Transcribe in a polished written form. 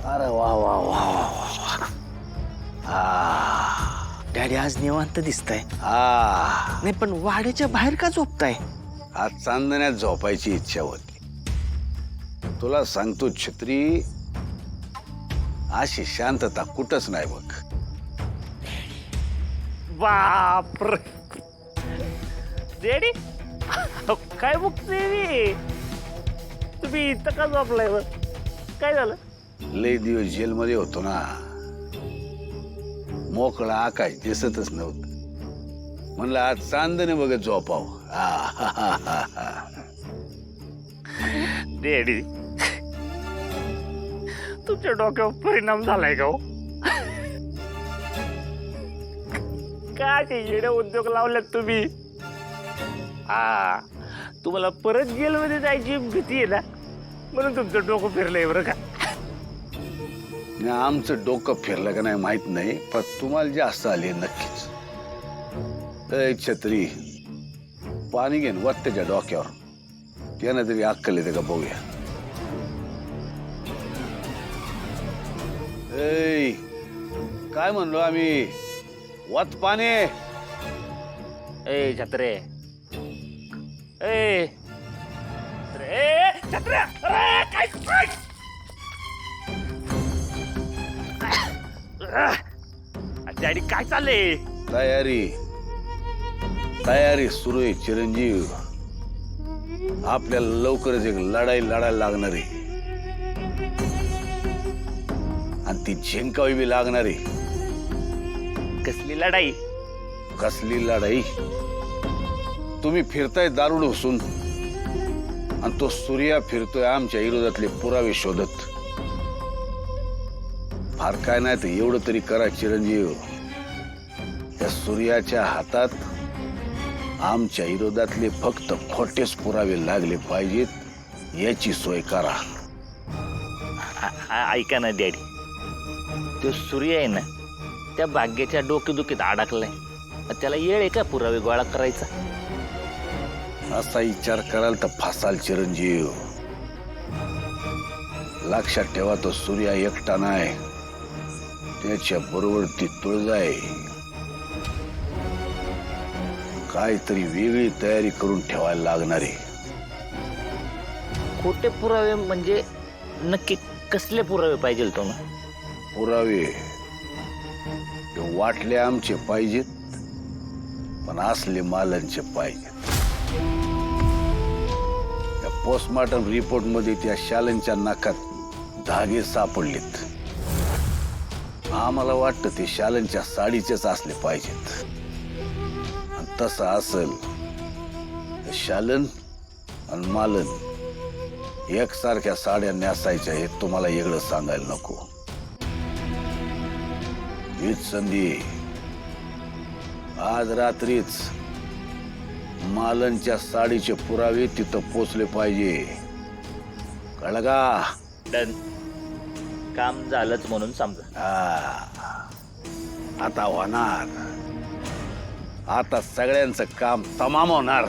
अरे वा वा वा वा डॅडी आज निवांत दिसताय. नाही पण वाड्याच्या बाहेर का झोपताय? आज चांदण्यात झोपायची इच्छा होती. तुला सांगतो छत्री, अशी शांतता कुठंच नाही बघ. बापर डॅडी काय बघतोय मी? तुम्ही इथं का झोपलाय? काय झालं? लय दिवस जेलमध्ये होतो ना, मोकळा आकाश दिसतच नव्हतं. म्हणलं आज चांदणे बघत झोपाव. डॅडी तुमच्या डोक्यावर परिणाम झालाय का? काय ते येडे उद्योग लावल्यात तुम्ही? तुम्हाला परत जेलमध्ये जायची भीती आहे ना, म्हणून तुमचं डोकं फिरलंय बरं का? आमचं डोकं फिरलं का नाही माहित नाही, पण तुम्हाला जास्त आली नक्कीच. छत्री, पाणी घेऊन वत त्याच्या डोक्यावर. त्यानं तरी अक्कल येते का बघूया. काय म्हणलो आम्ही? वत पाणी. ए छत्रे, ए छत्रे, काय डॅडी काय चाललंय? तयारी सुरू आहे चिरंजीव. आपल्याला लवकरच एक लढाई लढायला लागणार आहे, आणि ती जिंकावी बी लागणार आहे. कसली लढाई? कसली लढाई? तुम्ही फिरताय दारू ढोसून, आणि तो सूर्या फिरतोय आमच्या विरोधातले पुरावे शोधत. फार काय नाही तर एवढं तरी करा चिरंजीव, त्या सूर्याच्या हातात आमच्या विरोधातले फक्त खोटेच पुरावे लागले पाहिजेत, याची सोय करा. ऐका ना डॅडी, तो सूर्य आहे ना, त्या भाग्याच्या डोकेदुखीत अडकलाय. त्याला येळ आहे का पुरावे गोळा करायचा? असा विचार कराल तर फासाल चिरंजीव. लक्षात ठेवा, तो सूर्या एकटा नाही, त्याच्या बरोबर ती तुळजा आहे. काहीतरी वेगळी तयारी करून ठेवायला लागणार आहे. खोटे पुरावे म्हणजे नक्की कसले पुरावे पाहिजे तुम्हाला? पुरावे वाटले आमचे पाहिजेत, पण असले मालांचे पाहिजेत. त्या पोस्टमॉर्टम रिपोर्ट मध्ये त्या शालनच्या नाकात धागे सापडलेत. आम्हाला वाटतं ते शालनच्या साडीचेच असले पाहिजेत. आणि तसं असेल तर शालन आणि मालन एकसारख्या साड्या नेसायच्या हे तुम्हाला वेगळं सांगायला नको. हीच संधी. आज रात्रीच मालनच्या साडीचे पुरावे तिथं पोचले पाहिजे. कळलं का? डन. काम झालंच म्हणून समजा. आता होणार. आता सगळ्यांचं काम तमाम होणार.